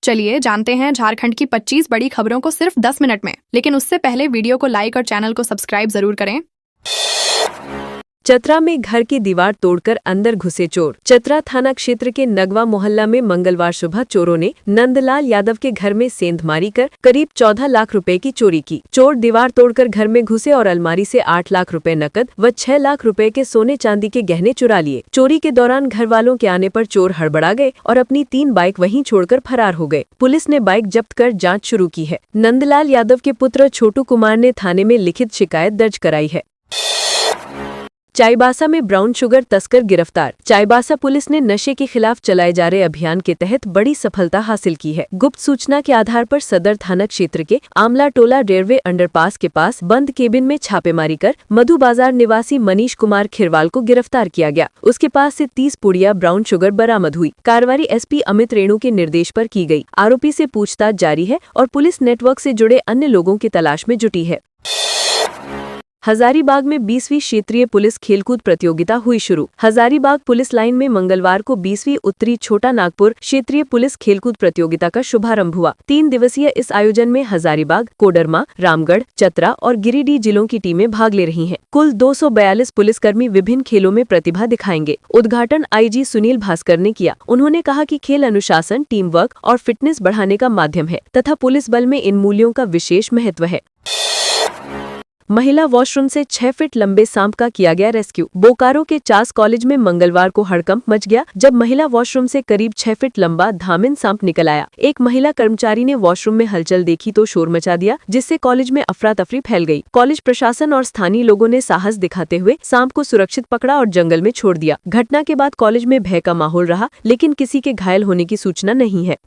चलिए जानते हैं झारखंड की 25 बड़ी खबरों को सिर्फ 10 मिनट में। लेकिन उससे पहले वीडियो को लाइक और चैनल को सब्सक्राइब जरूर करें। चतरा में घर की दीवार तोड़कर अंदर घुसे चोर। चतरा थाना क्षेत्र के नगवा मोहल्ला में मंगलवार सुबह चोरों ने नंदलाल यादव के घर में सेंधमारी कर करीब 14 लाख रुपए की चोरी की। चोर दीवार तोड़कर घर में घुसे और अलमारी से 8 लाख रुपए नकद व 6 लाख रुपए के सोने चांदी के गहने चुरा लिए। चोरी के दौरान घर वालों के आने पर चोर हड़बड़ा गए और अपनी 3 बाइक वहीं छोड़कर फरार हो गए। पुलिस ने बाइक जब्त कर जाँच शुरू की है। नंदलाल यादव के पुत्र छोटू कुमार ने थाने में लिखित शिकायत दर्ज कराई है। चाईबासा में ब्राउन शुगर तस्कर गिरफ्तार। चाईबासा पुलिस ने नशे के खिलाफ चलाए जा रहे अभियान के तहत बड़ी सफलता हासिल की है। गुप्त सूचना के आधार पर सदर थाना क्षेत्र के आमला टोला रेलवे अंडरपास के पास बंद केबिन में छापेमारी कर मधु बाजार निवासी मनीष कुमार खिरवाल को गिरफ्तार किया गया। उसके पास से 30 पुड़िया ब्राउन शुगर बरामद हुई। कार्रवाई एसपी अमित रेणु के निर्देश पर की गई। आरोपी से पूछताछ जारी है और पुलिस नेटवर्क से जुड़े अन्य लोगों की तलाश में जुटी है। हजारीबाग में 20वीं क्षेत्रीय पुलिस खेलकूद प्रतियोगिता हुई शुरू। हजारीबाग पुलिस लाइन में मंगलवार को 20वीं उत्तरी छोटा नागपुर क्षेत्रीय पुलिस खेलकूद प्रतियोगिता का शुभारंभ हुआ। 3 दिवसीय इस आयोजन में हजारीबाग, कोडरमा, रामगढ़, चतरा और गिरिडीह जिलों की टीमें भाग ले रही हैं। कुल 242 पुलिसकर्मी विभिन्न खेलों में प्रतिभा दिखाएंगे। उद्घाटन आईजी सुनील भास्कर ने किया। उन्होंने कहा कि खेल अनुशासन, टीम वर्क और फिटनेस बढ़ाने का माध्यम है तथा पुलिस बल में इन मूल्यों का विशेष महत्व है। महिला वॉशरूम से 6 फीट लंबे सांप का किया गया रेस्क्यू। बोकारो के चास कॉलेज में मंगलवार को हड़कंप मच गया जब महिला वॉशरूम से करीब 6 फीट लंबा धामिन सांप निकल आया। एक महिला कर्मचारी ने वॉशरूम में हलचल देखी तो शोर मचा दिया, जिससे कॉलेज में अफरा तफरी फैल गई। कॉलेज प्रशासन और स्थानीय लोगों ने साहस दिखाते हुए सांप को सुरक्षित पकड़ा और जंगल में छोड़ दिया। घटना के बाद कॉलेज में भय का माहौल रहा, लेकिन किसी के घायल होने की सूचना नहीं है।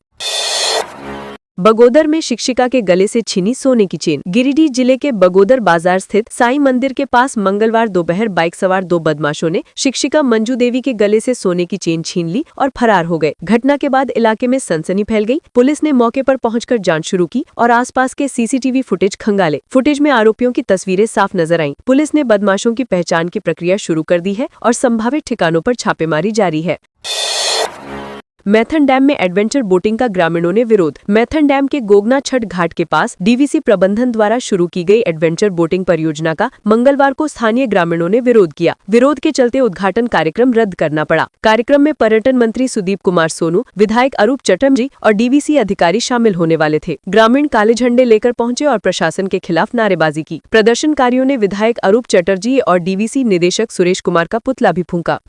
बगोदर में शिक्षिका के गले से छीनी सोने की चेन। गिरिडीह जिले के बगोदर बाजार स्थित साईं मंदिर के पास मंगलवार दोपहर बाइक सवार 2 बदमाशों ने शिक्षिका मंजू देवी के गले से सोने की चेन छीन ली और फरार हो गए। घटना के बाद इलाके में सनसनी फैल गई। पुलिस ने मौके पर पहुंचकर जांच शुरू की और आसपास के सीसीटीवी फुटेज खंगाले। फुटेज में आरोपियों की तस्वीरें साफ नजर आईं। पुलिस ने बदमाशों की पहचान की प्रक्रिया शुरू कर दी है और संभावित ठिकानों पर छापेमारी जारी है। मैथन डैम में एडवेंचर बोटिंग का ग्रामीणों ने विरोध। मैथन डैम के गोगना छठ घाट के पास डीवीसी प्रबंधन द्वारा शुरू की गई एडवेंचर बोटिंग परियोजना का मंगलवार को स्थानीय ग्रामीणों ने विरोध किया। विरोध के चलते उद्घाटन कार्यक्रम रद्द करना पड़ा। कार्यक्रम में पर्यटन मंत्री सुदीप कुमार सोनू, विधायक अरूप चटर्जी और डीवीसी अधिकारी शामिल होने वाले थे। ग्रामीण काले झंडे लेकर पहुंचे और प्रशासन के खिलाफ नारेबाजी की। प्रदर्शनकारियों ने विधायक अरूप चटर्जी और डीवीसी निदेशक सुरेश कुमार का पुतला भी फूंका।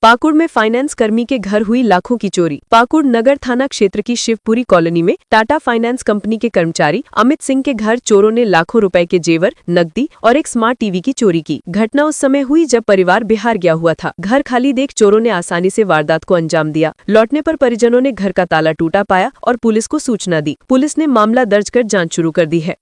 पाकुड़ में फाइनेंस कर्मी के घर हुई लाखों की चोरी। पाकुड़ नगर थाना क्षेत्र की शिवपुरी कॉलोनी में टाटा फाइनेंस कंपनी के कर्मचारी अमित सिंह के घर चोरों ने लाखों रुपए के जेवर, नकदी और एक स्मार्ट टीवी की चोरी की। घटना उस समय हुई जब परिवार बिहार गया हुआ था। घर खाली देख चोरों ने आसानी से वारदात को अंजाम दिया। लौटने पर परिजनों ने घर का ताला टूटा पाया और पुलिस को सूचना दी। पुलिस ने मामला दर्ज कर जाँच शुरू कर दी है।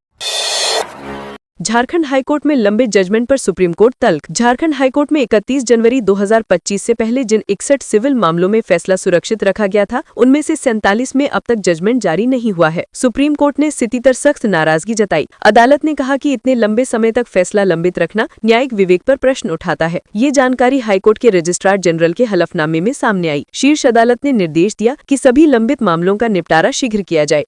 झारखंड हाईकोर्ट में लंबे जजमेंट पर सुप्रीम कोर्ट तल्ख। झारखंड हाईकोर्ट में 31 जनवरी 2025 से पहले जिन 61 सिविल मामलों में फैसला सुरक्षित रखा गया था, उनमें से 47 में अब तक जजमेंट जारी नहीं हुआ है। सुप्रीम कोर्ट ने स्थिति पर सख्त नाराजगी जताई। अदालत ने कहा कि इतने लंबे समय तक फैसला लंबित रखना न्यायिक विवेक पर प्रश्न उठाता है। ये जानकारी हाईकोर्ट के रजिस्ट्रार जनरल के हलफनामे में सामने आई। शीर्ष अदालत ने निर्देश दिया कि सभी लंबित मामलों का निपटारा शीघ्र किया जाए।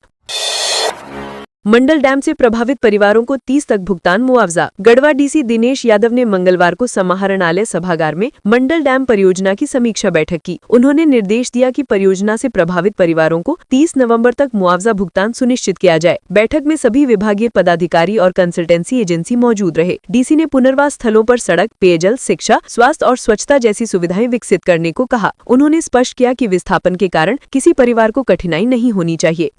मंडल डैम से प्रभावित परिवारों को 30 तक भुगतान मुआवजा। गढ़वा डीसी दिनेश यादव ने मंगलवार को समाहरणालय सभागार में मंडल डैम परियोजना की समीक्षा बैठक की। उन्होंने निर्देश दिया कि परियोजना से प्रभावित परिवारों को 30 नवंबर तक मुआवजा भुगतान सुनिश्चित किया जाए। बैठक में सभी विभागीय पदाधिकारी और कंसल्टेंसी एजेंसी मौजूद रहे। डीसी ने पुनर्वास स्थलों पर सड़क, पेयजल, शिक्षा, स्वास्थ्य और स्वच्छता जैसी सुविधाएं विकसित करने को कहा। उन्होंने स्पष्ट किया कि विस्थापन के कारण किसी परिवार को कठिनाई नहीं होनी चाहिए।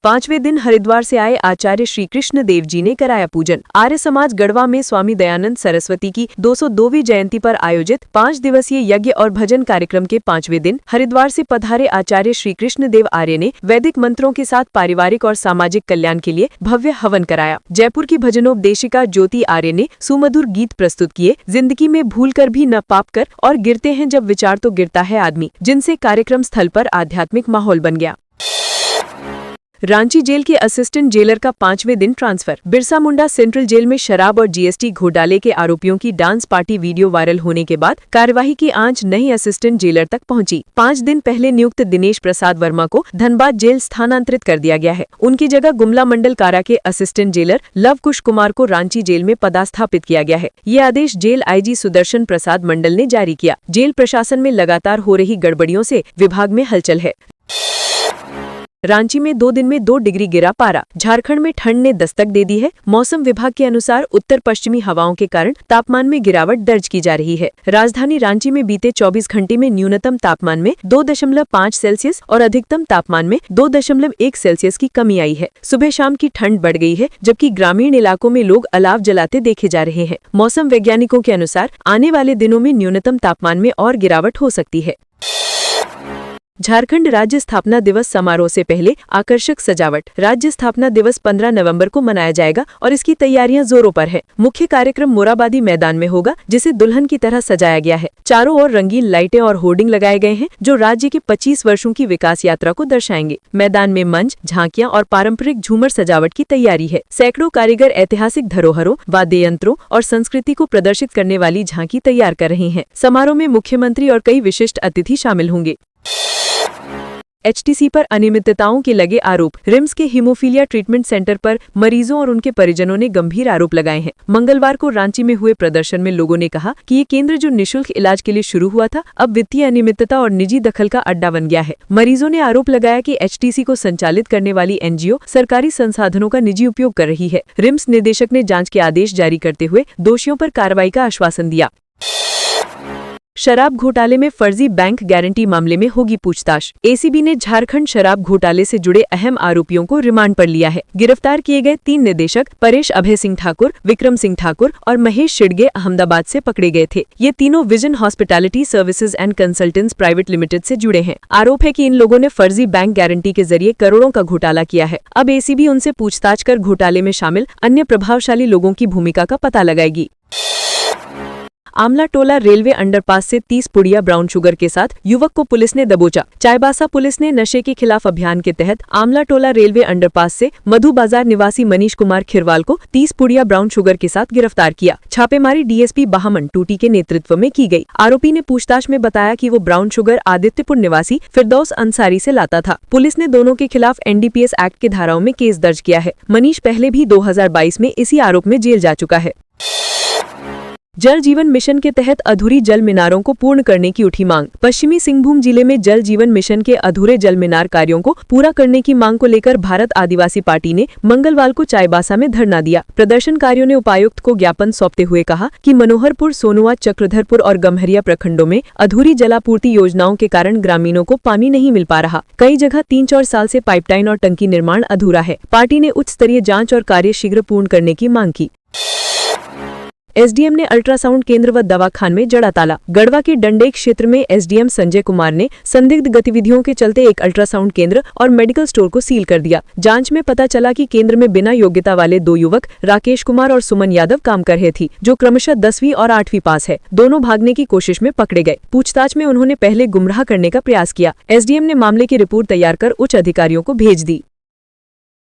5वें दिन हरिद्वार से आए आचार्य श्री कृष्ण देव जी ने कराया पूजन। आर्य समाज गढ़वा में स्वामी दयानंद सरस्वती की 202वीं जयंती पर आयोजित 5 दिवसीय यज्ञ और भजन कार्यक्रम के 5वें दिन हरिद्वार से पधारे आचार्य श्री कृष्ण देव आर्य ने वैदिक मंत्रों के साथ पारिवारिक और सामाजिक कल्याण के लिए भव्य हवन कराया। जयपुर की भजनोपदेशिका ज्योति आर्य ने सुमधुर गीत प्रस्तुत किए। जिंदगी में भूल कर भी न पाप कर और गिरते हैं जब विचार तो गिरता है आदमी, जिनसे कार्यक्रम स्थल पर आध्यात्मिक माहौल बन गया। रांची जेल के असिस्टेंट जेलर का 5वें दिन transfer. Birsa Munda central jail में शराब और जीएसटी घोटाले के आरोपियों की डांस पार्टी वीडियो वायरल होने के बाद कार्यवाही की आंच नई असिस्टेंट जेलर तक पहुंची। 5 दिन पहले नियुक्त दिनेश प्रसाद वर्मा को धनबाद जेल स्थानांतरित कर दिया गया है। उनकी जगह गुमला मंडल कारा के असिस्टेंट जेलर लव कुश कुमार को रांची जेल में पदस्थापित किया गया है। ये आदेश जेल आईजी सुदर्शन प्रसाद मंडल ने जारी किया। जेल प्रशासन में लगातार हो रही गड़बड़ियों से विभाग में हलचल है। रांची में 2 दिन में 2 डिग्री गिरा पारा। झारखंड में ठंड ने दस्तक दे दी है। मौसम विभाग के अनुसार उत्तर पश्चिमी हवाओं के कारण तापमान में गिरावट दर्ज की जा रही है। राजधानी रांची में बीते 24 घंटे में न्यूनतम तापमान में 2.5 सेल्सियस और अधिकतम तापमान में 2.1 सेल्सियस की कमी आई है। सुबह शाम की ठंड बढ़ गई है, जबकि ग्रामीण इलाकों में लोग अलाव जलाते देखे जा रहे हैं। मौसम वैज्ञानिकों के अनुसार आने वाले दिनों में न्यूनतम तापमान में और गिरावट हो सकती है। झारखंड राज्य स्थापना दिवस समारोह से पहले आकर्षक सजावट। राज्य स्थापना दिवस 15 नवंबर को मनाया जाएगा और इसकी तैयारियां जोरों पर है। मुख्य कार्यक्रम मोराबादी मैदान में होगा, जिसे दुल्हन की तरह सजाया गया है। चारों ओर रंगीन लाइटें और होर्डिंग लगाए गए हैं, जो राज्य के 25 वर्षों की विकास यात्रा को दर्शाएंगे। मैदान में मंच, झांकियां और पारंपरिक झूमर सजावट की तैयारी है। सैकड़ों कारीगर ऐतिहासिक धरोहरों, वाद्य यंत्रों और संस्कृति को प्रदर्शित करने वाली झांकी तैयार कर रहे हैं। समारोह में मुख्यमंत्री और कई विशिष्ट अतिथि शामिल होंगे। एचटीसी पर अनियमितताओं के लगे आरोप। रिम्स के हीमोफीलिया ट्रीटमेंट सेंटर पर मरीजों और उनके परिजनों ने गंभीर आरोप लगाए हैं। मंगलवार को रांची में हुए प्रदर्शन में लोगों ने कहा कि ये केंद्र जो निःशुल्क इलाज के लिए शुरू हुआ था, अब वित्तीय अनियमितता और निजी दखल का अड्डा बन गया है। मरीजों ने आरोप लगाया कि एचटीसी को संचालित करने वाली एनजीओ सरकारी संसाधनों का निजी उपयोग कर रही है। रिम्स निदेशक ने जांच के आदेश जारी करते हुए दोषियों पर कार्रवाई का आश्वासन दिया। शराब घोटाले में फर्जी बैंक गारंटी मामले में होगी पूछताछ। एसीबी ने झारखंड शराब घोटाले से जुड़े अहम आरोपियों को रिमांड पर लिया है। गिरफ्तार किए गए 3 निदेशक परेश अभय सिंह ठाकुर, विक्रम सिंह ठाकुर और महेश शिडगे अहमदाबाद से पकड़े गए थे। ये तीनों vision hospitality services and consultants private limited से जुड़े हैं। आरोप है कि इन लोगों ने फर्जी बैंक गारंटी के जरिए करोड़ों का घोटाला किया है। अब एसीबी उनसे पूछताछ कर घोटाले में शामिल अन्य प्रभावशाली लोगों की भूमिका का पता लगाएगी। आमला टोला रेलवे अंडरपास से 30 पुड़िया ब्राउन शुगर के साथ युवक को पुलिस ने दबोचा। चाईबासा पुलिस ने नशे के खिलाफ अभियान के तहत आमला टोला रेलवे अंडरपास से मधु बाजार निवासी मनीष कुमार खिरवाल को 30 पुड़िया ब्राउन शुगर के साथ गिरफ्तार किया। छापेमारी डीएसपी बाहमन टूटी के नेतृत्व में की गई। आरोपी ने पूछताछ में बताया कि वो ब्राउन शुगर आदित्यपुर निवासी फिरदौस अंसारी से लाता था। पुलिस ने दोनों के खिलाफ एनडीपीएस एक्ट के धाराओं में केस दर्ज किया है। मनीष पहले भी 2022 में इसी आरोप में जेल जा चुका है। जल जीवन मिशन के तहत अधूरी जल मीनारों को पूर्ण करने की उठी मांग। पश्चिमी सिंहभूम जिले में जल जीवन मिशन के अधूरे जल मीनार कार्यों को पूरा करने की मांग को लेकर भारत आदिवासी पार्टी ने मंगलवार को चाईबासा में धरना दिया। प्रदर्शनकारियों ने उपायुक्त को ज्ञापन सौंपते हुए कहा कि मनोहरपुर, सोनुआ, चक्रधरपुर और गम्हरिया प्रखंडों में अधूरी जलापूर्ति योजनाओं के कारण ग्रामीणों को पानी नहीं मिल पा रहा। कई जगह 3-4 साल से पाइपलाइन और टंकी निर्माण अधूरा है। पार्टी ने उच्च स्तरीय जाँच और कार्य शीघ्र पूर्ण करने की मांग की। एसडीएम ने अल्ट्रासाउंड केंद्र व दवाखान में जड़ा ताला। गढ़वा के डंडेक क्षेत्र में एसडीएम संजय कुमार ने संदिग्ध गतिविधियों के चलते एक अल्ट्रासाउंड केंद्र और मेडिकल स्टोर को सील कर दिया। जांच में पता चला कि केंद्र में बिना योग्यता वाले 2 युवक राकेश कुमार और सुमन यादव काम कर रहे थे, जो क्रमशः 10वीं और 8वीं पास है। दोनों भागने की कोशिश में पकड़े गए। पूछताछ में उन्होंने पहले गुमराह करने का प्रयास किया। एसडीएम ने मामले की रिपोर्ट तैयार कर उच्च अधिकारियों को भेज दी।